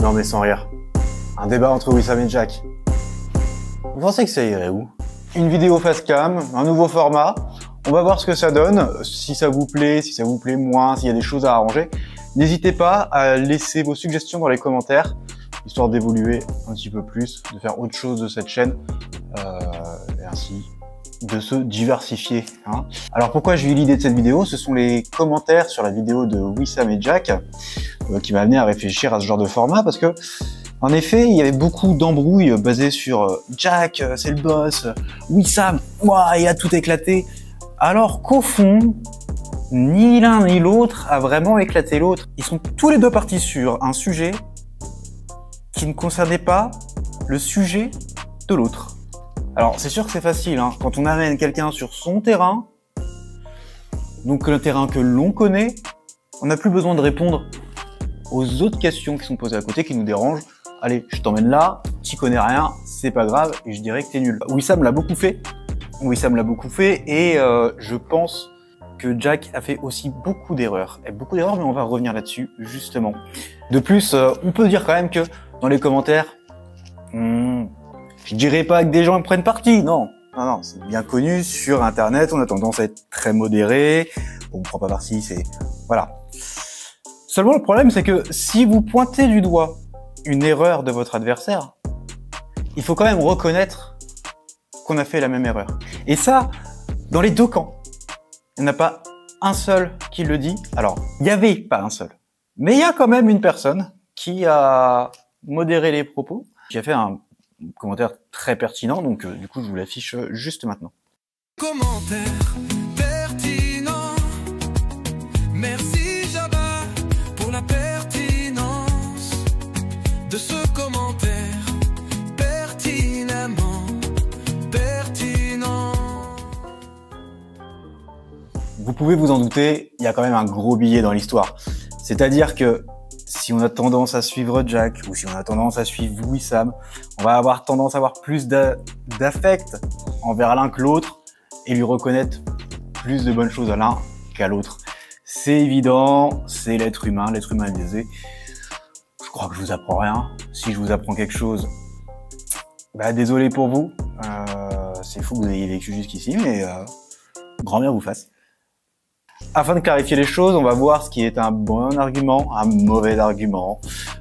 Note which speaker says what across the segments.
Speaker 1: Non mais sans rire. Un débat entre Wissam et Jack. Vous pensez que ça irait où? Une vidéo face cam, un nouveau format. On va voir ce que ça donne, si ça vous plaît moins, s'il y a des choses à arranger. N'hésitez pas à laisser vos suggestions dans les commentaires, histoire d'évoluer un petit peu plus, de faire autre chose de cette chaîne, et ainsi de se diversifier. Hein. Alors pourquoi j'ai eu l'idée de cette vidéo? Ce sont les commentaires sur la vidéo de Wissam et Jack qui m'a amené à réfléchir à ce genre de format, parce que en effet, il y avait beaucoup d'embrouilles basées sur Jack, c'est le boss, Wissam, ouah, il a tout éclaté. Alors qu'au fond, ni l'un ni l'autre a vraiment éclaté l'autre. Ils sont tous les deux partis sur un sujet qui ne concernait pas le sujet de l'autre. Alors c'est sûr que c'est facile, hein, quand on amène quelqu'un sur son terrain, donc le terrain que l'on connaît, on n'a plus besoin de répondre aux autres questions qui sont posées à côté, qui nous dérangent. Allez, je t'emmène là, t'y connais rien, c'est pas grave, et je dirais que t'es nul. Wissam l'a beaucoup fait. Et je pense que Jack a fait aussi beaucoup d'erreurs. Beaucoup d'erreurs, mais on va revenir là-dessus, justement. De plus, on peut dire quand même que dans les commentaires, je dirais pas que des gens prennent parti, non. Non, c'est bien connu, sur Internet, on a tendance à être très modéré, on prend pas parti, c'est... Voilà. Seulement, le problème, c'est que si vous pointez du doigt une erreur de votre adversaire, il faut quand même reconnaître qu'on a fait la même erreur. Et ça, dans les deux camps. Il n'y en a pas un seul qui le dit. Alors, il n'y avait pas un seul. Mais il y a quand même une personne qui a modéré les propos, qui a fait un commentaire très pertinent, donc du coup, je vous l'affiche juste maintenant.
Speaker 2: Commentaire pertinent. Merci Jabba pour la pertinence de ce commentaire pertinemment pertinent.
Speaker 1: Vous pouvez vous en douter, il y a quand même un gros billet dans l'histoire. C'est-à-dire que si on a tendance à suivre Jack ou si on a tendance à suivre Wissam, on va avoir tendance à avoir plus d'affect envers l'un que l'autre et lui reconnaître plus de bonnes choses à l'un qu'à l'autre. C'est évident, c'est l'être humain est biaisé. Je crois que je vous apprends rien. Si je vous apprends quelque chose, bah désolé pour vous. C'est fou que vous ayez vécu jusqu'ici, mais grand bien vous fasse. Afin de clarifier les choses, on va voir ce qui est un bon argument, un mauvais argument,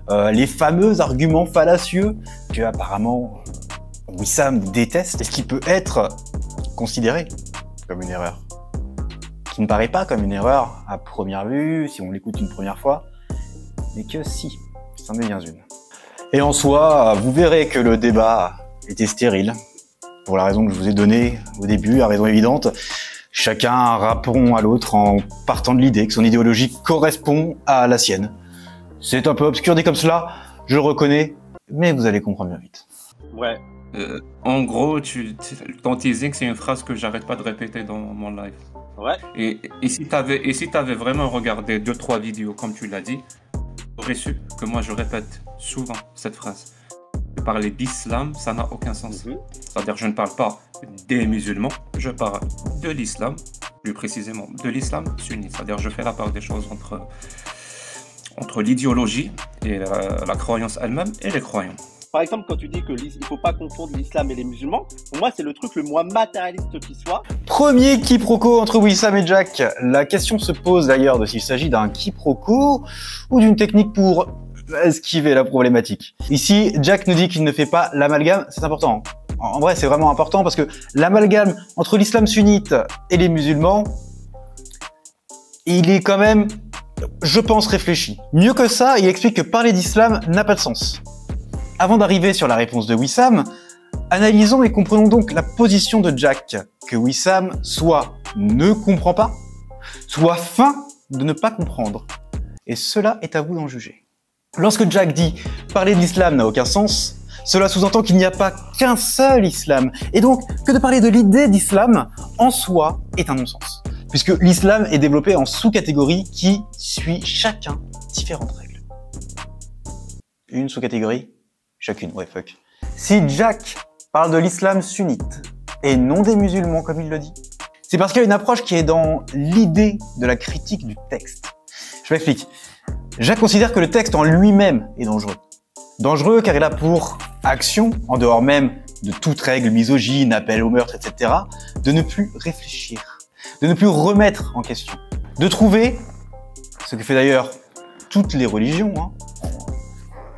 Speaker 1: les fameux arguments fallacieux que apparemment Wissam déteste, et ce qui peut être considéré comme une erreur, qui ne paraît pas comme une erreur à première vue, si on l'écoute une première fois, mais que si, c'en est bien une. Et en soi, vous verrez que le débat était stérile, pour la raison que je vous ai donnée au début, la raison évidente. Chacun répond à l'autre en partant de l'idée que son idéologie correspond à la sienne. C'est un peu obscur dit comme cela, je le reconnais, mais vous allez comprendre bien vite.
Speaker 3: Ouais.
Speaker 4: En gros, ton teasing, c'est une phrase que j'arrête pas de répéter dans mon live.
Speaker 3: Ouais.
Speaker 4: Et si t'avais vraiment regardé 2-3 vidéos, comme tu l'as dit, t'aurais su que moi je répète souvent cette phrase. Parler d'islam, ça n'a aucun sens. C'est-à-dire, je ne parle pas des musulmans, je parle de l'islam, plus précisément de l'islam sunnite. C'est-à-dire, je fais la part des choses entre l'idéologie et la croyance elle-même et les croyants.
Speaker 3: Par exemple, quand tu dis que il faut pas confondre l'islam et les musulmans, pour moi, c'est le truc le moins matérialiste qui soit.
Speaker 1: Premier quiproquo entre Wissam et Jack. La question se pose d'ailleurs de s'il s'agit d'un quiproquo ou d'une technique pour esquiver la problématique. Ici, Jack nous dit qu'il ne fait pas l'amalgame, c'est important. En vrai, c'est vraiment important parce que l'amalgame entre l'islam sunnite et les musulmans, il est quand même, je pense, réfléchi. Mieux que ça, il explique que parler d'islam n'a pas de sens. Avant d'arriver sur la réponse de Wissam, analysons et comprenons donc la position de Jack, que Wissam soit ne comprend pas, soit feint de ne pas comprendre. Et cela est à vous d'en juger. Lorsque Jack dit « parler de l'islam n'a aucun sens », cela sous-entend qu'il n'y a pas qu'un seul islam, et donc que de parler de l'idée d'islam en soi est un non-sens, puisque l'islam est développé en sous-catégories qui suit chacun différentes règles. Une sous-catégorie, chacune, ouais fuck. Si Jack parle de l'islam sunnite et non des musulmans comme il le dit, c'est parce qu'il y a une approche qui est dans l'idée de la critique du texte. Je m'explique. Jack considère que le texte en lui-même est dangereux. Dangereux car il a pour action, en dehors même de toute règle misogyne, appel au meurtre, etc., de ne plus réfléchir, de ne plus remettre en question, de trouver, ce que fait d'ailleurs toutes les religions,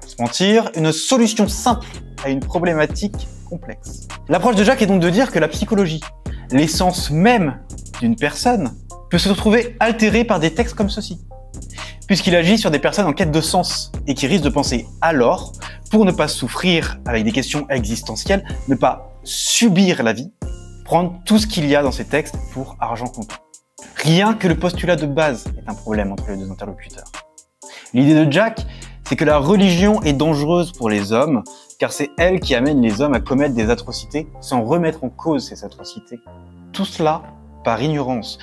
Speaker 1: se mentir, une solution simple à une problématique complexe. L'approche de Jacques est donc de dire que la psychologie, l'essence même d'une personne, peut se retrouver altérée par des textes comme ceci, puisqu'il agit sur des personnes en quête de sens et qui risquent de penser alors, pour ne pas souffrir avec des questions existentielles, ne pas subir la vie, prendre tout ce qu'il y a dans ces textes pour argent comptant. Rien que le postulat de base est un problème entre les deux interlocuteurs. L'idée de Jack, c'est que la religion est dangereuse pour les hommes, car c'est elle qui amène les hommes à commettre des atrocités sans remettre en cause ces atrocités. Tout cela par ignorance.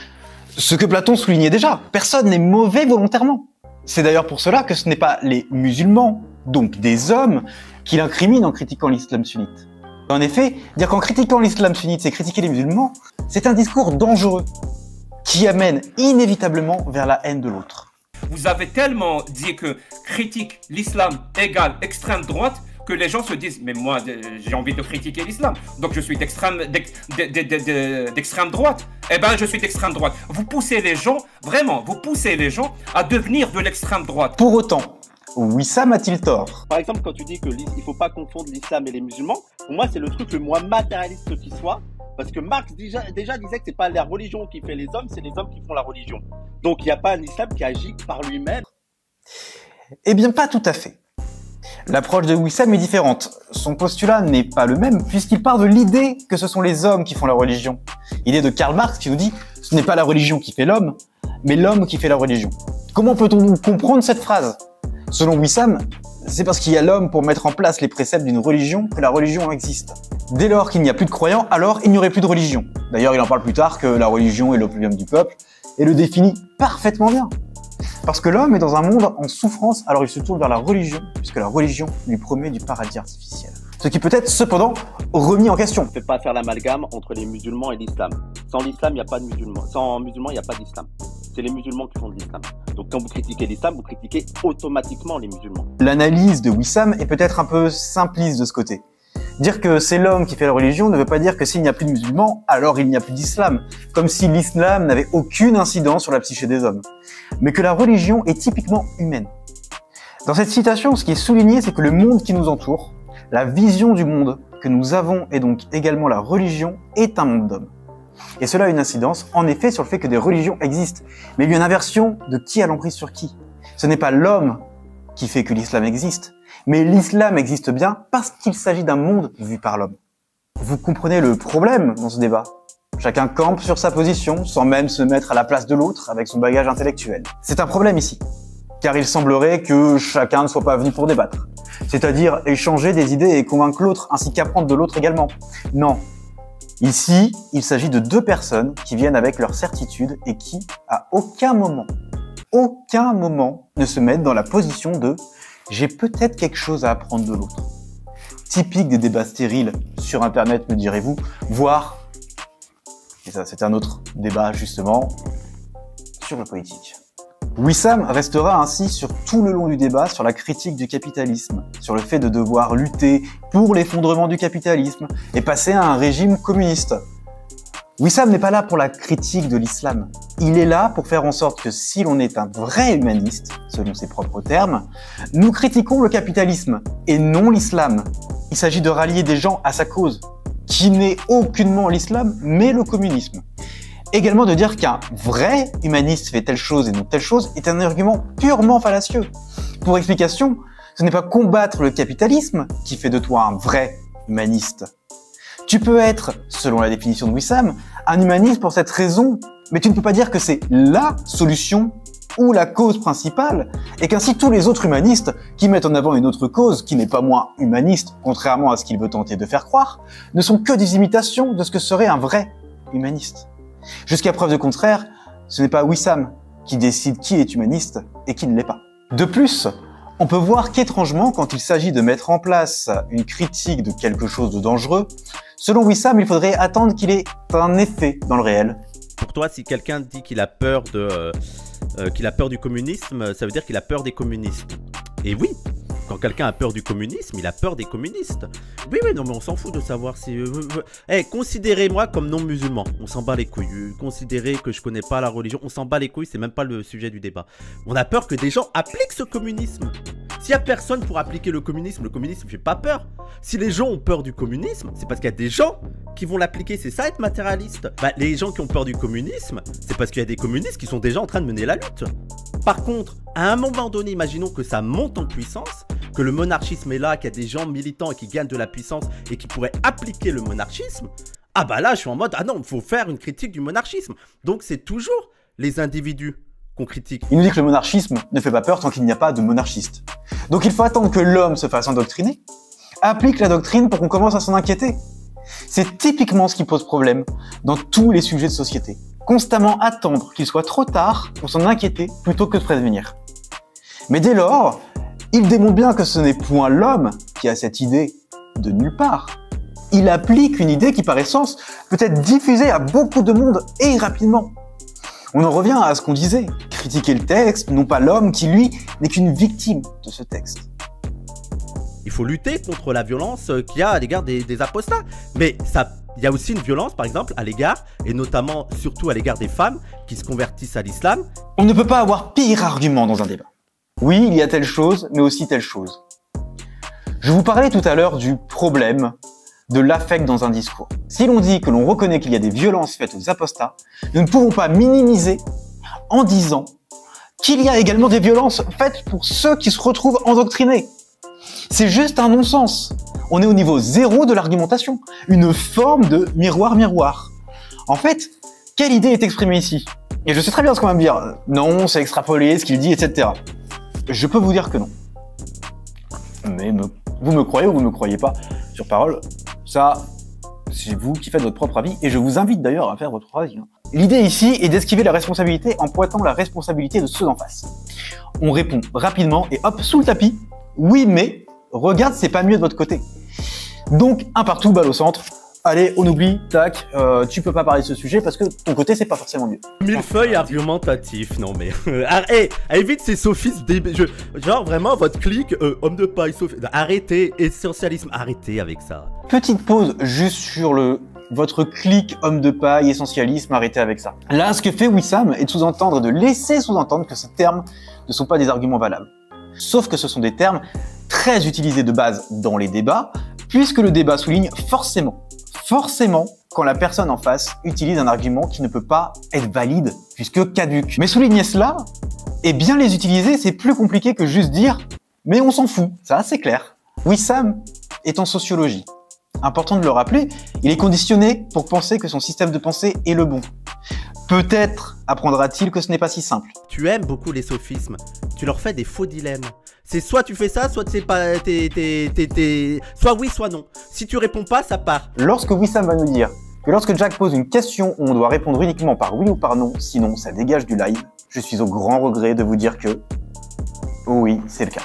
Speaker 1: Ce que Platon soulignait déjà, personne n'est mauvais volontairement. C'est d'ailleurs pour cela que ce n'est pas les musulmans, donc des hommes, qui l'incriminent en critiquant l'islam sunnite. En effet, dire qu'en critiquant l'islam sunnite, c'est critiquer les musulmans, c'est un discours dangereux, qui amène inévitablement vers la haine de l'autre.
Speaker 4: Vous avez tellement dit que critique l'islam égale extrême droite que les gens se disent mais moi j'ai envie de critiquer l'islam donc je suis d'extrême droite. Eh ben je suis d'extrême droite. Vous poussez les gens, vraiment, vous poussez les gens à devenir de l'extrême droite.
Speaker 1: Pour autant, Wissam a-t-il tort?
Speaker 3: Par exemple, quand tu dis qu'il ne faut pas confondre l'islam et les musulmans, pour moi c'est le truc le moins matérialiste qui soit. Parce que Marx déjà disait que c'est pas la religion qui fait les hommes, c'est les hommes qui font la religion. Donc il n'y a pas un islam qui agit par lui-même.
Speaker 1: Eh bien pas tout à fait. L'approche de Wissam est différente. Son postulat n'est pas le même puisqu'il part de l'idée que ce sont les hommes qui font la religion. Idée de Karl Marx qui nous dit « ce n'est pas la religion qui fait l'homme, mais l'homme qui fait la religion ». Comment peut-on comprendre cette phrase? Selon Wissam, c'est parce qu'il y a l'homme pour mettre en place les préceptes d'une religion que la religion existe. Dès lors qu'il n'y a plus de croyants, alors il n'y aurait plus de religion. D'ailleurs, il en parle plus tard que la religion est l'opium du peuple, et le définit parfaitement bien. Parce que l'homme est dans un monde en souffrance, alors il se tourne vers la religion, puisque la religion lui promet du paradis artificiel. Ce qui peut être cependant remis en question.
Speaker 3: On ne peut pas faire l'amalgame entre les musulmans et l'islam. Sans l'islam, il n'y a pas de musulmans. Sans musulmans, il n'y a pas d'islam. C'est les musulmans qui font de l'islam. Donc quand vous critiquez l'islam, vous critiquez automatiquement les musulmans.
Speaker 1: L'analyse de Wissam est peut-être un peu simpliste de ce côté. Dire que c'est l'homme qui fait la religion ne veut pas dire que s'il n'y a plus de musulmans, alors il n'y a plus d'islam. Comme si l'islam n'avait aucune incidence sur la psyché des hommes. Mais que la religion est typiquement humaine. Dans cette citation, ce qui est souligné, c'est que le monde qui nous entoure, la vision du monde que nous avons et donc également la religion, est un monde d'hommes. Et cela a une incidence, en effet, sur le fait que des religions existent. Mais il y a une inversion de qui a l'emprise sur qui. Ce n'est pas l'homme qui fait que l'islam existe, mais l'islam existe bien parce qu'il s'agit d'un monde vu par l'homme. Vous comprenez le problème dans ce débat? Chacun campe sur sa position, sans même se mettre à la place de l'autre avec son bagage intellectuel. C'est un problème ici, car il semblerait que chacun ne soit pas venu pour débattre. C'est-à-dire échanger des idées et convaincre l'autre, ainsi qu'apprendre de l'autre également. Non. Ici, il s'agit de deux personnes qui viennent avec leur certitude et qui, à aucun moment, ne se mettent dans la position de « j'ai peut-être quelque chose à apprendre de l'autre ». Typique des débats stériles sur Internet, me direz-vous, voire, et ça c'est un autre débat justement, sur le politique. Wissam restera ainsi sur tout le long du débat sur la critique du capitalisme, sur le fait de devoir lutter pour l'effondrement du capitalisme et passer à un régime communiste. Wissam n'est pas là pour la critique de l'islam. Il est là pour faire en sorte que si l'on est un vrai humaniste, selon ses propres termes, nous critiquons le capitalisme et non l'islam. Il s'agit de rallier des gens à sa cause, qui n'est aucunement l'islam, mais le communisme. Également de dire qu'un vrai humaniste fait telle chose et non telle chose est un argument purement fallacieux. Pour explication, ce n'est pas combattre le capitalisme qui fait de toi un vrai humaniste. Tu peux être, selon la définition de Wissam, un humaniste pour cette raison, mais tu ne peux pas dire que c'est LA solution ou la cause principale, et qu'ainsi tous les autres humanistes qui mettent en avant une autre cause, qui n'est pas moins humaniste, contrairement à ce qu'il veut tenter de faire croire, ne sont que des imitations de ce que serait un vrai humaniste. Jusqu'à preuve de contraire, ce n'est pas Wissam qui décide qui est humaniste et qui ne l'est pas. De plus, on peut voir qu'étrangement, quand il s'agit de mettre en place une critique de quelque chose de dangereux, selon Wissam, il faudrait attendre qu'il ait un effet dans le réel.
Speaker 5: Pour toi, si quelqu'un dit qu'il a peur du communisme, ça veut dire qu'il a peur des communistes. Et oui, Quand quelqu'un a peur du communisme, il a peur des communistes. Oui, oui, non, mais on s'en fout de savoir si... considérez-moi comme non-musulman. On s'en bat les couilles. Considérez que je connais pas la religion. On s'en bat les couilles, c'est même pas le sujet du débat. On a peur que des gens appliquent ce communisme. S'il y a personne pour appliquer le communisme fait pas peur. Si les gens ont peur du communisme, c'est parce qu'il y a des gens qui vont l'appliquer. C'est ça être matérialiste. Bah, les gens qui ont peur du communisme, c'est parce qu'il y a des communistes qui sont déjà en train de mener la lutte. Par contre, à un moment donné, imaginons que ça monte en puissance, que le monarchisme est là, qu'il y a des gens militants qui gagnent de la puissance et qui pourraient appliquer le monarchisme. Ah bah là, je suis en mode, ah non, il faut faire une critique du monarchisme. Donc c'est toujours les individus qu'on critique.
Speaker 1: Il nous dit que le monarchisme ne fait pas peur tant qu'il n'y a pas de monarchiste. Donc il faut attendre que l'homme se fasse endoctriner, applique la doctrine pour qu'on commence à s'en inquiéter. C'est typiquement ce qui pose problème dans tous les sujets de société. Constamment attendre qu'il soit trop tard pour s'en inquiéter plutôt que de prévenir. Mais dès lors, il démontre bien que ce n'est point l'homme qui a cette idée de nulle part. Il applique une idée qui par essence peut être diffusée à beaucoup de monde et rapidement. On en revient à ce qu'on disait, critiquer le texte, non pas l'homme qui lui n'est qu'une victime de ce texte.
Speaker 5: Il faut lutter contre la violence qu'il y a à l'égard des apostats. Mais il y a aussi une violence, par exemple, à l'égard, et notamment, surtout à l'égard des femmes qui se convertissent à l'islam.
Speaker 1: On ne peut pas avoir pire argument dans un débat. Oui, il y a telle chose, mais aussi telle chose. Je vous parlais tout à l'heure du problème de l'affect dans un discours. Si l'on dit que l'on reconnaît qu'il y a des violences faites aux apostats, nous ne pouvons pas minimiser en disant qu'il y a également des violences faites pour ceux qui se retrouvent endoctrinés. C'est juste un non-sens. On est au niveau zéro de l'argumentation, une forme de miroir-miroir. En fait, quelle idée est exprimée ici? Et je sais très bien ce qu'on va me dire. Non, c'est extrapolé, ce qu'il dit, etc. Je peux vous dire que non. Mais vous me croyez ou vous me croyez pas, sur parole, ça, c'est vous qui faites votre propre avis, et je vous invite d'ailleurs à faire votre avis. L'idée ici est d'esquiver la responsabilité en pointant la responsabilité de ceux d'en face. On répond rapidement et hop, sous le tapis, oui mais, regarde, c'est pas mieux de votre côté. Donc, un partout, balle au centre. Allez, on oublie, tac, tu peux pas parler de ce sujet parce que ton côté, c'est pas forcément mieux.
Speaker 5: Millefeuille argumentatif, non mais... évite ces sophismes genre vraiment, votre clic, homme de paille, arrêtez, essentialisme, arrêtez avec ça.
Speaker 1: Petite pause juste sur votre clic homme de paille, essentialisme, arrêtez avec ça. Là, ce que fait Wissam est de sous-entendre et de laisser sous-entendre que ces termes ne sont pas des arguments valables. Sauf que ce sont des termes très utilisés de base dans les débats, puisque le débat souligne forcément, quand la personne en face utilise un argument qui ne peut pas être valide, puisque caduque. Mais souligner cela, et bien les utiliser, c'est plus compliqué que juste dire « mais on s'en fout », ça c'est clair. Wissam est en sociologie. Important de le rappeler, il est conditionné pour penser que son système de pensée est le bon. Peut-être apprendra-t-il que ce n'est pas si simple.
Speaker 5: Tu aimes beaucoup les sophismes, tu leur fais des faux dilemmes. C'est soit tu fais ça, soit c'est pas, soit oui, soit non. Si tu réponds pas, ça part.
Speaker 1: Lorsque Wissam va nous dire que lorsque Jack pose une question où on doit répondre uniquement par oui ou par non, sinon ça dégage du live, je suis au grand regret de vous dire que oui, c'est le cas.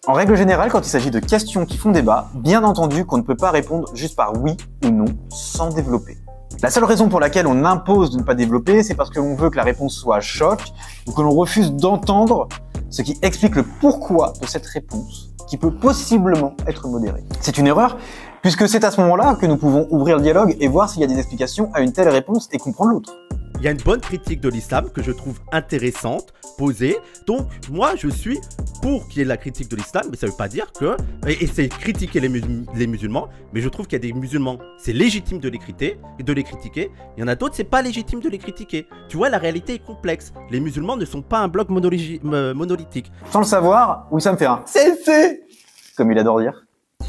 Speaker 1: En règle générale, quand il s'agit de questions qui font débat, bien entendu qu'on ne peut pas répondre juste par oui ou non sans développer. La seule raison pour laquelle on impose de ne pas développer, c'est parce que l'on veut que la réponse soit choc ou que l'on refuse d'entendre ce qui explique le pourquoi de cette réponse, qui peut possiblement être modérée. C'est une erreur, puisque c'est à ce moment-là que nous pouvons ouvrir le dialogue et voir s'il y a des explications à une telle réponse et comprendre l'autre.
Speaker 5: Il y a une bonne critique de l'islam que je trouve intéressante, posée. Donc, moi, je suis pour qu'il y ait la critique de l'islam, mais ça ne veut pas dire que... Et c'est critiquer les musulmans, mais je trouve qu'il y a des musulmans, c'est légitime de les critiquer. Il y en a d'autres, c'est pas légitime de les critiquer. Tu vois, la réalité est complexe. Les musulmans ne sont pas un bloc monolithique.
Speaker 1: Sans le savoir, Wissam fait un « c'est fait !» comme il adore dire.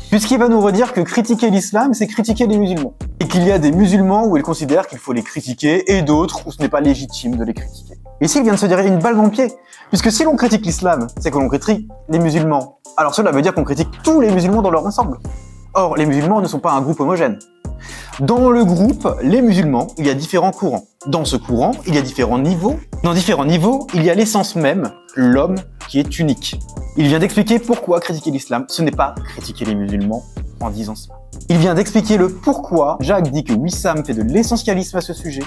Speaker 1: Puisqu'il va nous redire que critiquer l'islam, c'est critiquer les musulmans. Et qu'il y a des musulmans où il considère qu'il faut les critiquer, et d'autres où ce n'est pas légitime de les critiquer. Ici, il vient de se tirer une balle dans le pied. Puisque si l'on critique l'islam, c'est que l'on critique les musulmans. Alors cela veut dire qu'on critique tous les musulmans dans leur ensemble. Or, les musulmans ne sont pas un groupe homogène. Dans le groupe, les musulmans, il y a différents courants. Dans ce courant, il y a différents niveaux. Dans différents niveaux, il y a l'essence même, l'homme qui est unique. Il vient d'expliquer pourquoi critiquer l'islam, ce n'est pas critiquer les musulmans en disant cela. Il vient d'expliquer le pourquoi Jack dit que Wissam fait de l'essentialisme à ce sujet,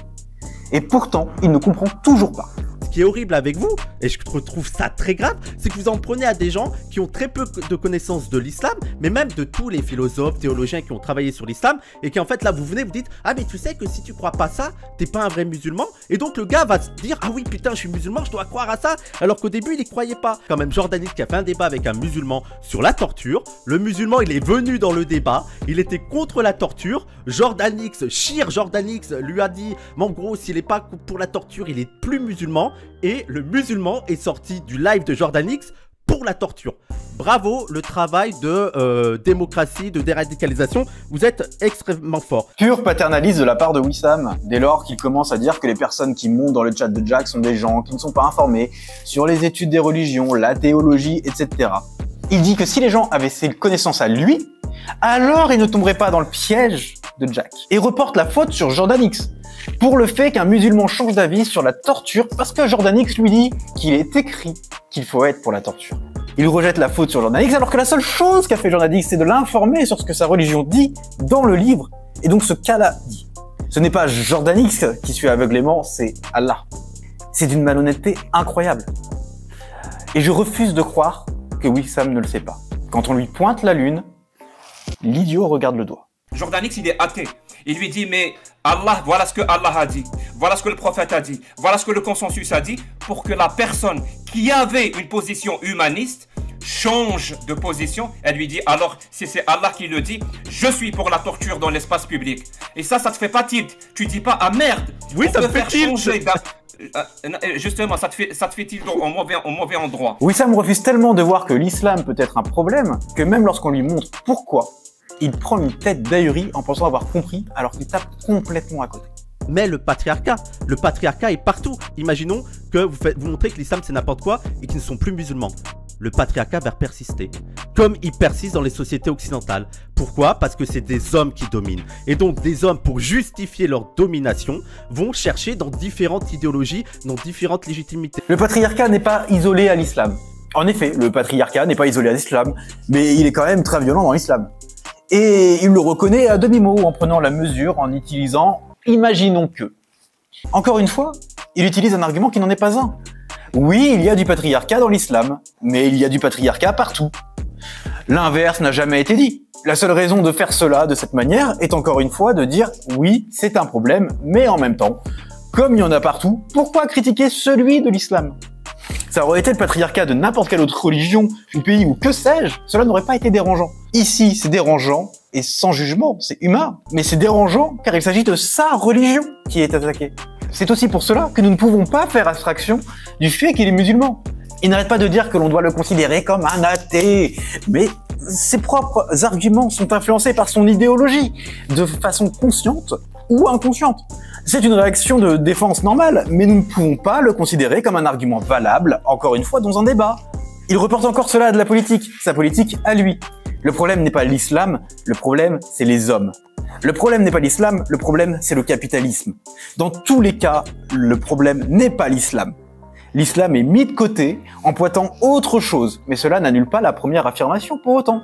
Speaker 1: et pourtant, il ne comprend toujours pas.
Speaker 5: Ce qui est horrible avec vous, et je trouve ça très grave, c'est que vous en prenez à des gens qui ont très peu de connaissances de l'islam, mais même de tous les philosophes, théologiens qui ont travaillé sur l'islam, et qui en fait là vous venez vous dites ah mais tu sais que si tu crois pas ça, t'es pas un vrai musulman, et donc le gars va se dire ah oui putain je suis musulman, je dois croire à ça, alors qu'au début il y croyait pas. Quand même Jordan X qui a fait un débat avec un musulman sur la torture, le musulman il est venu dans le débat, il était contre la torture, Jordan X lui a dit mais en gros s'il est pas pour la torture il est plus musulman, et le musulman est sorti du live de Jordan X pour la torture. Bravo, le travail de démocratie, de déradicalisation, vous êtes extrêmement fort.
Speaker 1: Pur paternaliste de la part de Wissam, dès lors qu'il commence à dire que les personnes qui montent dans le chat de Jack sont des gens qui ne sont pas informés sur les études des religions, la théologie, etc. Il dit que si les gens avaient ces connaissances à lui, alors ils ne tomberaient pas dans le piège de Jack. Et reporte la faute sur Jordan X, pour le fait qu'un musulman change d'avis sur la torture parce que Jordan X lui dit qu'il est écrit qu'il faut être pour la torture. Il rejette la faute sur Jordan X alors que la seule chose qu'a fait Jordan X c'est de l'informer sur ce que sa religion dit dans le livre, et donc ce qu'Allah dit. Ce n'est pas Jordan X qui suit aveuglément, c'est Allah. C'est d'une malhonnêteté incroyable. Et je refuse de croire que Wissam ne le sait pas. Quand on lui pointe la lune, l'idiot regarde le doigt.
Speaker 4: Jordan X, il est athée. Il lui dit, mais Allah, voilà ce que Allah a dit, voilà ce que le prophète a dit, voilà ce que le consensus a dit, pour que la personne qui avait une position humaniste change de position. Elle lui dit, alors, si c'est Allah qui le dit, je suis pour la torture dans l'espace public. Et ça te fait pas tilt. Tu dis pas, ah merde,
Speaker 5: oui, ça me fait tilt.
Speaker 4: Justement, ça te fait tilt au mauvais endroit.
Speaker 1: Wissam refuse tellement de voir que l'islam peut être un problème, que même lorsqu'on lui montre pourquoi, il prend une tête d'ahurie en pensant avoir compris alors qu'il tape complètement à côté.
Speaker 5: Mais le patriarcat est partout. Imaginons que vous montrez que l'islam c'est n'importe quoi et qu'ils ne sont plus musulmans. Le patriarcat va persister, comme il persiste dans les sociétés occidentales. Pourquoi? Parce que c'est des hommes qui dominent. Et donc des hommes, pour justifier leur domination, vont chercher dans différentes idéologies, dans différentes légitimités.
Speaker 1: Le patriarcat n'est pas isolé à l'islam. En effet, le patriarcat n'est pas isolé à l'islam, mais il est quand même très violent dans l'islam. Et il le reconnaît à demi-mot en prenant la mesure, en utilisant « imaginons que ». Encore une fois, il utilise un argument qui n'en est pas un. Oui, il y a du patriarcat dans l'islam, mais il y a du patriarcat partout. L'inverse n'a jamais été dit. La seule raison de faire cela de cette manière est encore une fois de dire « oui, c'est un problème, mais en même temps, comme il y en a partout, pourquoi critiquer celui de l'islam ?» Ça aurait été le patriarcat de n'importe quelle autre religion ou pays ou que sais-je, cela n'aurait pas été dérangeant. Ici, c'est dérangeant et sans jugement, c'est humain. Mais c'est dérangeant car il s'agit de sa religion qui est attaquée. C'est aussi pour cela que nous ne pouvons pas faire abstraction du fait qu'il est musulman. Il n'arrête pas de dire que l'on doit le considérer comme un athée, mais ses propres arguments sont influencés par son idéologie, de façon consciente ou inconsciente. C'est une réaction de défense normale, mais nous ne pouvons pas le considérer comme un argument valable, encore une fois, dans un débat. Il reporte encore cela à de la politique, sa politique à lui. Le problème n'est pas l'islam, le problème c'est les hommes. Le problème n'est pas l'islam, le problème c'est le capitalisme. Dans tous les cas, le problème n'est pas l'islam. L'islam est mis de côté en pointant autre chose, mais cela n'annule pas la première affirmation pour autant.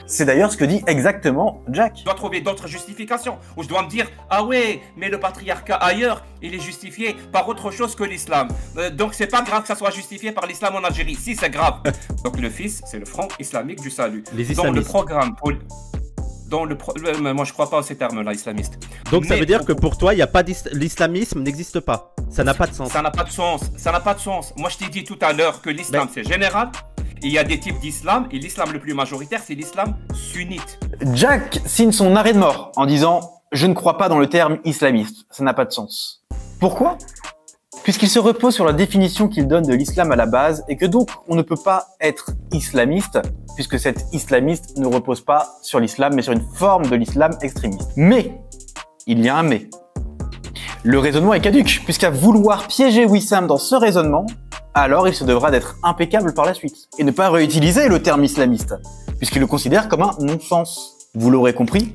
Speaker 1: C'est d'ailleurs ce que dit exactement Jack.
Speaker 4: Je dois trouver d'autres justifications, où je dois me dire « Ah ouais, mais le patriarcat ailleurs, il est justifié par autre chose que l'islam. Donc c'est pas grave que ça soit justifié par l'islam en Algérie. Si, c'est grave. » Donc le fils, c'est le Front islamique du salut.
Speaker 5: Les
Speaker 4: dans le
Speaker 5: islamistes.
Speaker 4: programme... moi je crois pas à ces termes-là, islamiste.
Speaker 5: Donc ça veut dire que pour toi, il y a pas l'islamisme n'existe pas. Ça n'a pas de sens.
Speaker 4: Ça n'a pas de sens. Ça n'a pas de sens. Moi je t'ai dit tout à l'heure que l'islam c'est général. Il y a des types d'islam, et l'islam le plus majoritaire, c'est l'islam sunnite.
Speaker 1: Jack signe son arrêt de mort en disant « Je ne crois pas dans le terme islamiste, ça n'a pas de sens ». Pourquoi? Puisqu'il se repose sur la définition qu'il donne de l'islam à la base, et que donc on ne peut pas être islamiste, puisque cet islamiste ne repose pas sur l'islam, mais sur une forme de l'islam extrémiste. Mais, il y a un mais. Le raisonnement est caduc, puisqu'à vouloir piéger Wissam dans ce raisonnement, alors il se devra d'être impeccable par la suite, et ne pas réutiliser le terme islamiste, puisqu'il le considère comme un non-sens. Vous l'aurez compris,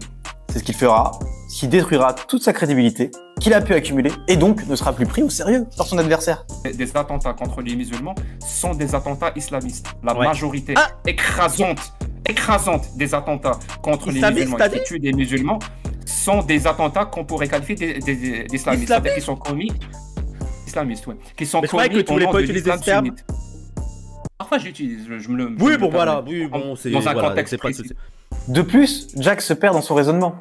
Speaker 1: c'est ce qu'il fera, ce qui détruira toute sa crédibilité, qu'il a pu accumuler, et donc ne sera plus pris au sérieux par son adversaire.
Speaker 4: Des attentats contre les musulmans sont des attentats islamistes. La majorité écrasante des attentats contre les musulmans qui tuent des musulmans sont des attentats qu'on pourrait qualifier d'islamistes. C'est-à-dire qu'ils sont commis islamistes, ouais, qui sont
Speaker 5: Mais je croyais que
Speaker 4: connus
Speaker 5: tu
Speaker 4: au
Speaker 5: voulais
Speaker 4: nom
Speaker 5: pas
Speaker 4: de
Speaker 5: utiliser
Speaker 4: l'islam
Speaker 5: ce terme.
Speaker 4: sunnite. Parfois, j'utilise, je me le.
Speaker 5: Oui,
Speaker 4: je me
Speaker 5: bon,
Speaker 4: le
Speaker 5: voilà.
Speaker 4: permets.
Speaker 5: Oui, bon, c'est.
Speaker 4: Dans un
Speaker 5: voilà,
Speaker 4: contexte
Speaker 5: c'est pas de
Speaker 4: précis.
Speaker 5: souci.
Speaker 1: De plus, Jack se perd dans son raisonnement.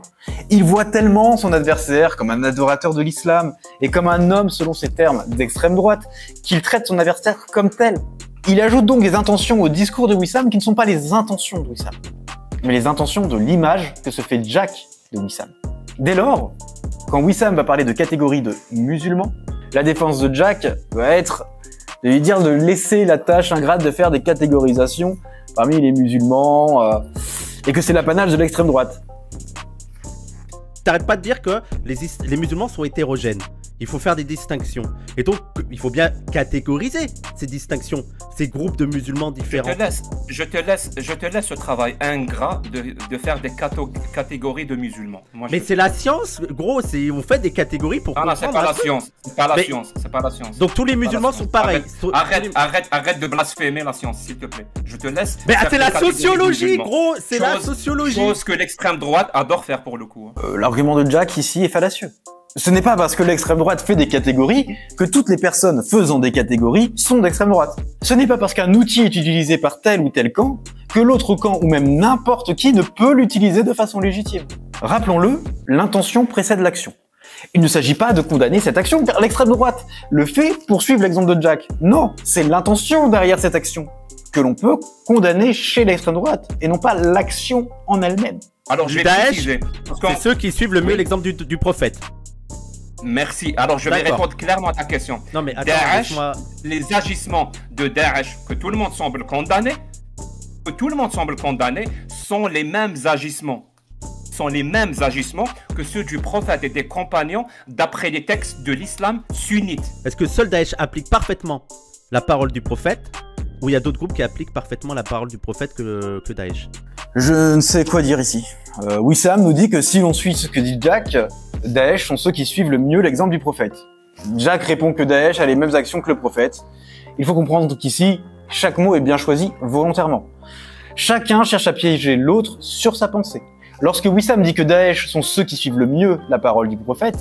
Speaker 1: Il voit tellement son adversaire comme un adorateur de l'islam et comme un homme selon ses termes d'extrême droite qu'il traite son adversaire comme tel. Il ajoute donc des intentions au discours de Wissam qui ne sont pas les intentions de Wissam, mais les intentions de l'image que se fait Jack de Wissam. Dès lors, quand Wissam va parler de catégorie de musulmans, la défense de Jack va être de lui dire de laisser la tâche ingrate de faire des catégorisations parmi les musulmans et que c'est l'apanage de l'extrême droite.
Speaker 5: T'arrêtes pas de dire que les musulmans sont hétérogènes. Il faut faire des distinctions. Et donc, il faut bien catégoriser ces distinctions, ces groupes de musulmans différents.
Speaker 4: Je te laisse ce travail ingrat de faire des catégories de musulmans. Moi,
Speaker 5: Mais c'est la science, gros, on fait des catégories pour
Speaker 4: non, c'est
Speaker 5: comprendre
Speaker 4: pas
Speaker 5: un
Speaker 4: la
Speaker 5: truc.
Speaker 4: science. C'est pas la
Speaker 5: Mais-
Speaker 4: science. C'est pas la science.
Speaker 5: Donc tous les musulmans sont pareils.
Speaker 4: Arrête de blasphémer la science, s'il te plaît. Je te laisse.
Speaker 5: Mais
Speaker 4: faire
Speaker 5: c'est
Speaker 4: des
Speaker 5: la
Speaker 4: catégories de
Speaker 5: sociologie,
Speaker 4: musulmans.
Speaker 5: gros, c'est la
Speaker 4: Chose-
Speaker 5: sociologie.
Speaker 4: Chose que l'extrême droite adore faire pour le coup.
Speaker 1: L'argument de Jack ici est fallacieux. Ce n'est pas parce que l'extrême droite fait des catégories que toutes les personnes faisant des catégories sont d'extrême droite. Ce n'est pas parce qu'un outil est utilisé par tel ou tel camp que l'autre camp ou même n'importe qui ne peut l'utiliser de façon légitime. Rappelons-le, l'intention précède l'action. Il ne s'agit pas de condamner cette action car l'extrême droite le fait pour suivre l'exemple de Jack. Non, c'est l'intention derrière cette action que l'on peut condamner chez l'extrême droite et non pas l'action en elle-même.
Speaker 4: Alors je vais
Speaker 5: Daesh,
Speaker 4: préciser. Parce qu'en-
Speaker 5: C'est ceux qui suivent le mieux
Speaker 4: Oui.
Speaker 5: l'exemple du prophète.
Speaker 4: Merci. Alors je vais
Speaker 5: D'accord.
Speaker 4: répondre clairement à ta question.
Speaker 5: Non mais attends,
Speaker 4: Daesh,
Speaker 5: laisse-moi-
Speaker 4: les agissements de Daesh que tout le monde semble condamner, sont les mêmes agissements. Sont les mêmes agissements que ceux du prophète et des compagnons d'après les textes de l'islam sunnite.
Speaker 5: Est-ce que seul Daesh applique parfaitement la parole du prophète ou il y a d'autres groupes qui appliquent parfaitement la parole du prophète que Daesh?
Speaker 1: Je ne sais quoi dire ici. Wissam nous dit que si l'on suit ce que dit Jack, Daesh sont ceux qui suivent le mieux l'exemple du prophète. Jack répond que Daesh a les mêmes actions que le prophète. Il faut comprendre qu'ici, chaque mot est bien choisi volontairement. Chacun cherche à piéger l'autre sur sa pensée. Lorsque Wissam dit que Daesh sont ceux qui suivent le mieux la parole du prophète,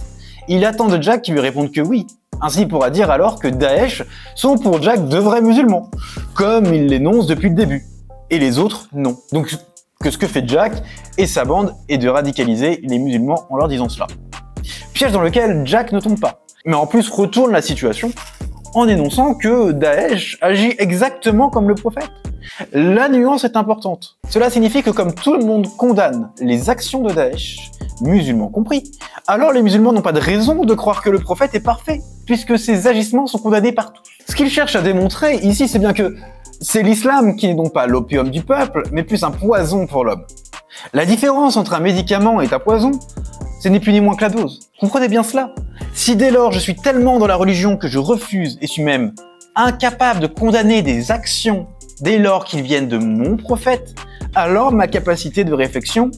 Speaker 1: il attend de Jack qu'il lui réponde que oui. Ainsi, il pourra dire alors que Daesh sont pour Jack de vrais musulmans, comme il l'énonce depuis le début. Et les autres, non. Donc, que ce que fait Jack et sa bande est de radicaliser les musulmans en leur disant cela. Piège dans lequel Jack ne tombe pas, mais en plus retourne la situation en énonçant que Daesh agit exactement comme le prophète. La nuance est importante. Cela signifie que comme tout le monde condamne les actions de Daesh, musulmans compris, alors les musulmans n'ont pas de raison de croire que le prophète est parfait, puisque ses agissements sont condamnés par tous. Ce qu'il cherche à démontrer ici, c'est bien que c'est l'islam qui n'est donc pas l'opium du peuple, mais plus un poison pour l'homme. La différence entre un médicament et un poison, ce n'est plus ni moins que la dose. Comprenez bien cela. Si dès lors je suis tellement dans la religion que je refuse et suis même incapable de condamner des actions dès lors qu'ils viennent de mon prophète, alors ma capacité de réflexion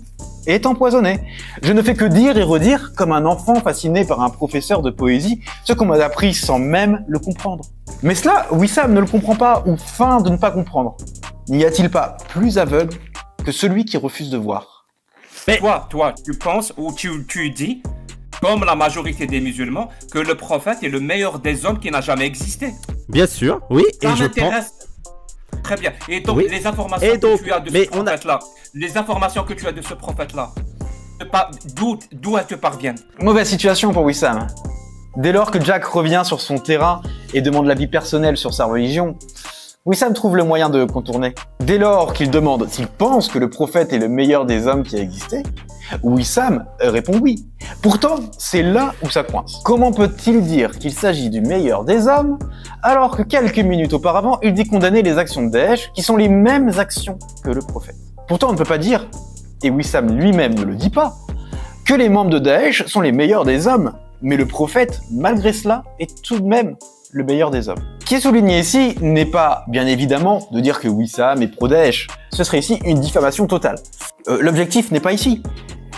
Speaker 1: est empoisonnée. Je ne fais que dire et redire comme un enfant fasciné par un professeur de poésie, ce qu'on m'a appris sans même le comprendre. Mais cela, Wissam ne le comprend pas ou feint de ne pas comprendre. N'y a-t-il pas plus aveugle que celui qui refuse de voir?
Speaker 4: Mais toi, tu penses ou tu dis, comme la majorité des musulmans, que le prophète est le meilleur des hommes qui n'a jamais existé.
Speaker 5: Bien sûr, oui, et
Speaker 4: Ça
Speaker 5: je pense...
Speaker 4: m'intéresse. Très bien. Et donc,
Speaker 5: Oui.
Speaker 4: les informations
Speaker 5: Et donc,
Speaker 4: que tu as de
Speaker 5: mais
Speaker 4: ce
Speaker 5: on a-
Speaker 4: prophète-là, d'où elles te parviennent?
Speaker 1: Mauvaise situation pour Wissam. Dès lors que Jack revient sur son terrain et demande l'avis personnel sur sa religion, Wissam trouve le moyen de contourner. Dès lors qu'il demande s'il pense que le prophète est le meilleur des hommes qui a existé, Wissam répond oui. Pourtant, c'est là où ça coince. Comment peut-il dire qu'il s'agit du meilleur des hommes alors que quelques minutes auparavant, il dit condamner les actions de Daesh qui sont les mêmes actions que le prophète? Pourtant, on ne peut pas dire, et Wissam lui-même ne le dit pas, que les membres de Daesh sont les meilleurs des hommes. Mais le prophète, malgré cela, est tout de même le meilleur des hommes. Ce qui est souligné ici n'est pas, bien évidemment, de dire que Wissam est pro-Daesh. Ce serait ici une diffamation totale. L'objectif n'est pas ici.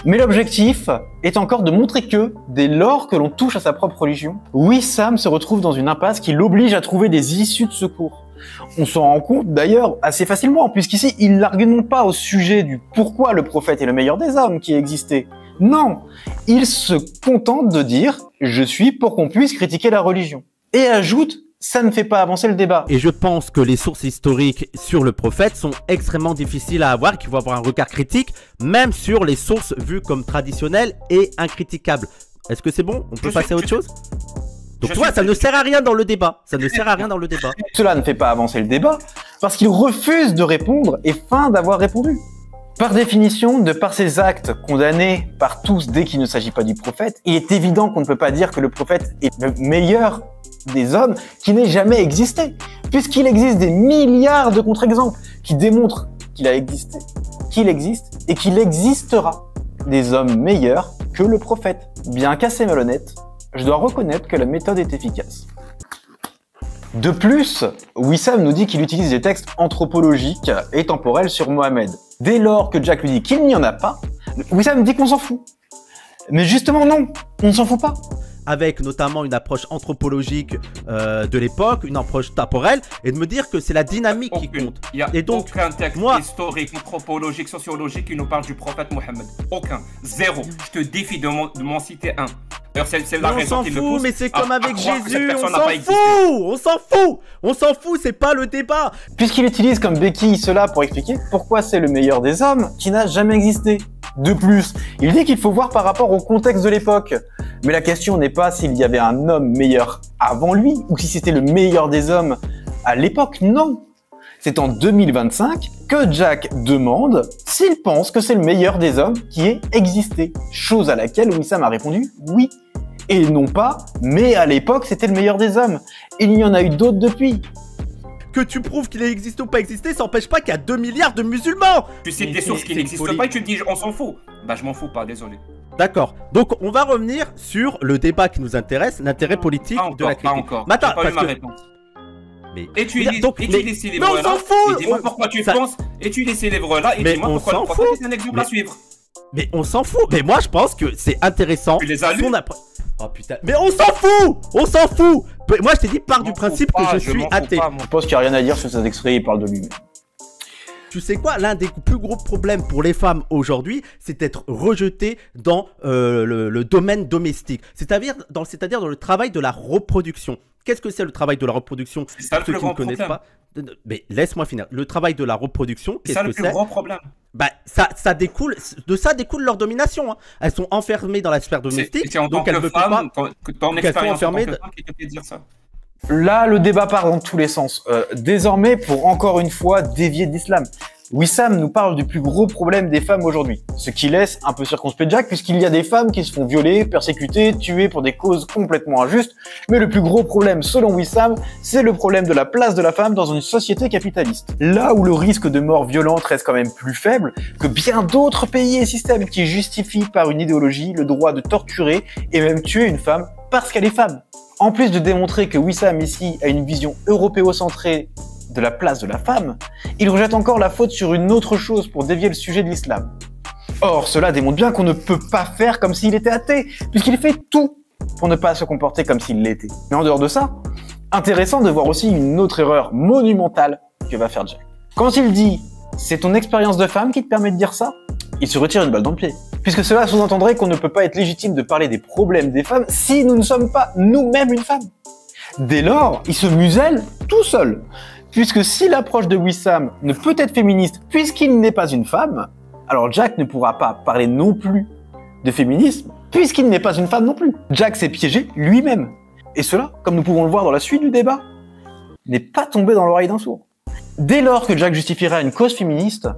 Speaker 1: Mais l'objectif est encore de montrer que, dès lors que l'on touche à sa propre religion, Wissam se retrouve dans une impasse qui l'oblige à trouver des issues de secours. On s'en rend compte d'ailleurs assez facilement, puisqu'ici, il n'argue non pas au sujet du pourquoi le prophète est le meilleur des hommes qui a existé. Non, il se contente de dire « je suis pour qu'on puisse critiquer la religion ». Et ajoute, ça ne fait pas avancer le débat.
Speaker 5: Et je pense que les sources historiques sur le prophète sont extrêmement difficiles à avoir, qu'il faut avoir un regard critique, même sur les sources vues comme traditionnelles et incritiquables. Est-ce que c'est bon? On peut passer à autre chose? Donc toi, ça ne sert à rien dans le débat. Ça ne sert à rien dans le débat.
Speaker 1: Cela ne fait pas avancer le débat parce qu'il refuse de répondre et feint d'avoir répondu. Par définition, de par ses actes condamnés par tous dès qu'il ne s'agit pas du prophète, il est évident qu'on ne peut pas dire que le prophète est le meilleur des hommes qui n'ait jamais existé, puisqu'il existe des milliards de contre-exemples qui démontrent qu'il a existé, qu'il existe et qu'il existera des hommes meilleurs que le prophète. Bien qu'assez malhonnête, je dois reconnaître que la méthode est efficace. De plus, Wissam nous dit qu'il utilise des textes anthropologiques et temporels sur Mohammed. Dès lors que Jack lui dit qu'il n'y en a pas, Wissam dit qu'on s'en fout. Mais justement non, on ne s'en fout pas.
Speaker 5: Avec notamment une approche anthropologique de l'époque, une approche temporelle, et de me dire que c'est la dynamique qui compte.
Speaker 4: Il y a
Speaker 5: et donc,
Speaker 4: aucun texte historique, anthropologique, sociologique qui nous parle du prophète Mohammed. Aucun. Zéro. Je te défie de m'en citer un. C'est la raison qui me pousse.
Speaker 5: Mais c'est comme avec Jésus, on s'en fout, c'est pas le débat.
Speaker 1: Puisqu'il utilise comme béquille cela pour expliquer pourquoi c'est le meilleur des hommes qui n'a jamais existé. De plus, il dit qu'il faut voir par rapport au contexte de l'époque. Mais la question n'est pas s'il y avait un homme meilleur avant lui ou si c'était le meilleur des hommes à l'époque, non. C'est en 2025 que Jack demande s'il pense que c'est le meilleur des hommes qui ait existé. Chose à laquelle Wissam a répondu oui. Et non pas, mais à l'époque c'était le meilleur des hommes. Il y en a eu d'autres depuis.
Speaker 5: Que tu prouves qu'il existe ou pas existé, ça n'empêche pas qu'il y a 2 milliards de musulmans.
Speaker 4: Tu cites des sources qui n'existent pas et tu te dis on s'en fout. Bah je m'en fous pas, désolé.
Speaker 5: D'accord. Donc on va revenir sur le débat qui nous intéresse, l'intérêt politique de la critique.
Speaker 4: Pas encore.
Speaker 5: Mais attends,
Speaker 4: pas eu ma réponse.
Speaker 5: Mais
Speaker 4: utilise ces livres-là.
Speaker 5: Mais on s'en fout.
Speaker 4: Et dis-moi pourquoi tu penses. Utilise ces livres-là et dis-moi pourquoi le prophète est un exemple à suivre.
Speaker 5: Mais on s'en fout. Mais moi je pense que c'est intéressant.
Speaker 4: Tu les as lus?
Speaker 5: Oh putain. Mais on s'en fout. On s'en fout. Moi je t'ai dit part du principe que je suis athée.
Speaker 1: Je pense qu'il n'y a rien à dire sur cet extrait, il parle de lui-même.
Speaker 5: Tu sais quoi, l'un des plus gros problèmes pour les femmes aujourd'hui, c'est d'être rejetées dans le domaine domestique, c'est-à-dire dans le travail de la reproduction. Qu'est-ce que c'est le travail de la reproduction?
Speaker 4: C'est ça le plus grand problème.
Speaker 5: Mais laisse-moi finir. Le travail de la reproduction, qu'est-ce que c'est?
Speaker 4: C'est ça le plus grand problème.
Speaker 5: Bah, ça découle leur domination. Hein. Elles sont enfermées dans la sphère domestique.
Speaker 4: C'est en tant que femme, ton expérience en tant que femme qui te fait dire ça.
Speaker 1: Là, le débat part dans tous les sens. Désormais, pour encore une fois dévier de l'islam, Wissam nous parle du plus gros problème des femmes aujourd'hui. Ce qui laisse un peu circonspect Jack, puisqu'il y a des femmes qui se font violer, persécutées, tuées pour des causes complètement injustes. Mais le plus gros problème, selon Wissam, c'est le problème de la place de la femme dans une société capitaliste. Là où le risque de mort violente reste quand même plus faible que bien d'autres pays et systèmes qui justifient par une idéologie le droit de torturer et même tuer une femme parce qu'elle est femme. En plus de démontrer que Wissam ici a une vision européocentrée de la place de la femme, il rejette encore la faute sur une autre chose pour dévier le sujet de l'islam. Or, cela démontre bien qu'on ne peut pas faire comme s'il était athée, puisqu'il fait tout pour ne pas se comporter comme s'il l'était. Mais en dehors de ça, intéressant de voir aussi une autre erreur monumentale que va faire Jack. Quand il dit « c'est ton expérience de femme qui te permet de dire ça », il se retire une balle dans le pied. Puisque cela sous-entendrait qu'on ne peut pas être légitime de parler des problèmes des femmes si nous ne sommes pas nous-mêmes une femme. Dès lors, il se muselle tout seul. Puisque si l'approche de Wissam ne peut être féministe puisqu'il n'est pas une femme, alors Jack ne pourra pas parler non plus de féminisme puisqu'il n'est pas une femme non plus. Jack s'est piégé lui-même. Et cela, comme nous pouvons le voir dans la suite du débat, n'est pas tombé dans l'oreille d'un sourd. Dès lors que Jack justifiera une cause féministe,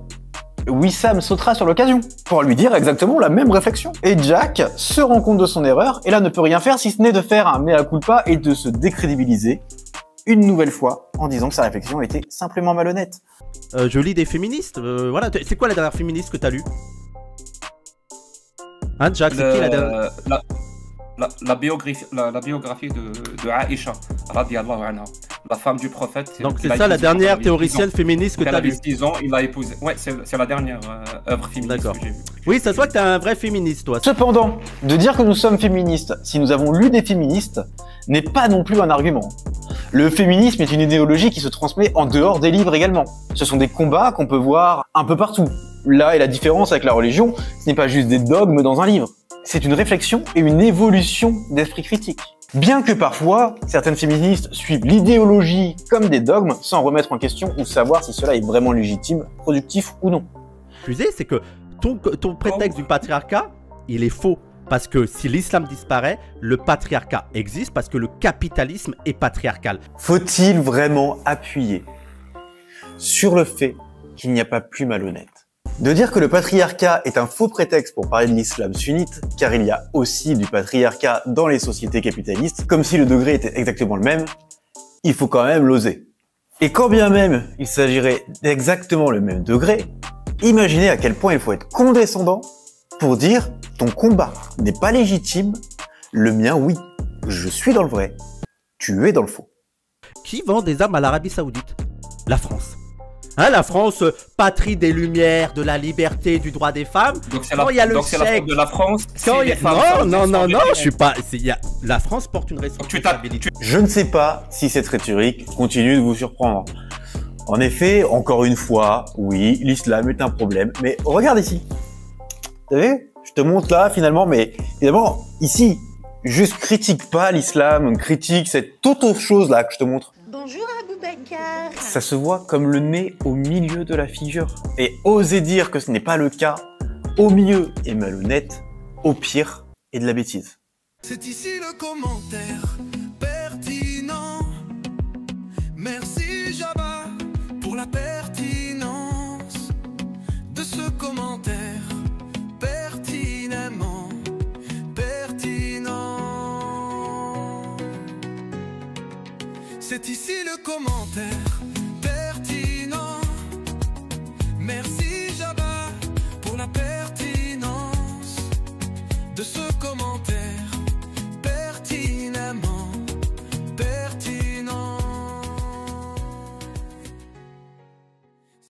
Speaker 1: Wissam sautera sur l'occasion pour lui dire exactement la même réflexion. Et Jack se rend compte de son erreur et là ne peut rien faire si ce n'est de faire un mea culpa et de se décrédibiliser une nouvelle fois en disant que sa réflexion était simplement malhonnête.
Speaker 5: Je lis des féministes, voilà. C'est quoi la dernière féministe que t'as lue? Hein, Jack, c'est qui la dernière?
Speaker 4: La biographie de Aïcha, radiyallahu anha, la femme du prophète.
Speaker 5: Donc c'est ça la dernière théoricienne féministe que tu as vue.
Speaker 4: 6 ans, il l'a épousée. Ouais, c'est la dernière œuvre féministe que j'ai vue.
Speaker 5: Oui, ça se voit que t'es un vrai féministe, toi.
Speaker 1: Cependant, de dire que nous sommes féministes si nous avons lu des féministes n'est pas non plus un argument. Le féminisme est une idéologie qui se transmet en dehors des livres également. Ce sont des combats qu'on peut voir un peu partout. Là est la différence avec la religion, ce n'est pas juste des dogmes dans un livre. C'est une réflexion et une évolution d'esprit critique. Bien que parfois, certaines féministes suivent l'idéologie comme des dogmes sans remettre en question ou savoir si cela est vraiment légitime, productif ou non.
Speaker 5: C'est que ton prétexte du patriarcat, il est faux. Parce que si l'islam disparaît, le patriarcat existe parce que le capitalisme est patriarcal.
Speaker 1: Faut-il vraiment appuyer sur le fait qu'il n'y a pas plus malhonnête? De dire que le patriarcat est un faux prétexte pour parler de l'islam sunnite, car il y a aussi du patriarcat dans les sociétés capitalistes, comme si le degré était exactement le même, il faut quand même l'oser. Et quand bien même il s'agirait d'exactement le même degré, imaginez à quel point il faut être condescendant pour dire « ton combat n'est pas légitime, le mien oui, je suis dans le vrai, tu es dans le faux ».
Speaker 5: Qui vend des armes à l'Arabie Saoudite? La France. Hein, la France, patrie des Lumières, de la liberté, du droit des femmes.
Speaker 4: Donc c'est
Speaker 5: Quand il y a le
Speaker 4: la faute de la France.
Speaker 5: Quand
Speaker 4: si les femmes
Speaker 5: non,
Speaker 4: sont
Speaker 5: je suis pas. La France porte une responsabilité.
Speaker 1: Je ne sais pas si cette rhétorique continue de vous surprendre. En effet, encore une fois, oui, l'islam est un problème, mais regarde ici. T'as vu? Je te montre là, finalement, mais évidemment, ici, juste critique pas l'islam, critique cette toute autre chose là que je te montre.
Speaker 6: Bonjour Aboubacar.
Speaker 1: Ça se voit comme le nez au milieu de la figure. Et oser dire que ce n'est pas le cas, au mieux est malhonnête, au pire est de la bêtise.
Speaker 2: C'est ici le commentaire pertinent. Merci Jabba pour la pertinence de ce commentaire pertinemment pertinent. C'est ici le commentaire pertinent. Merci.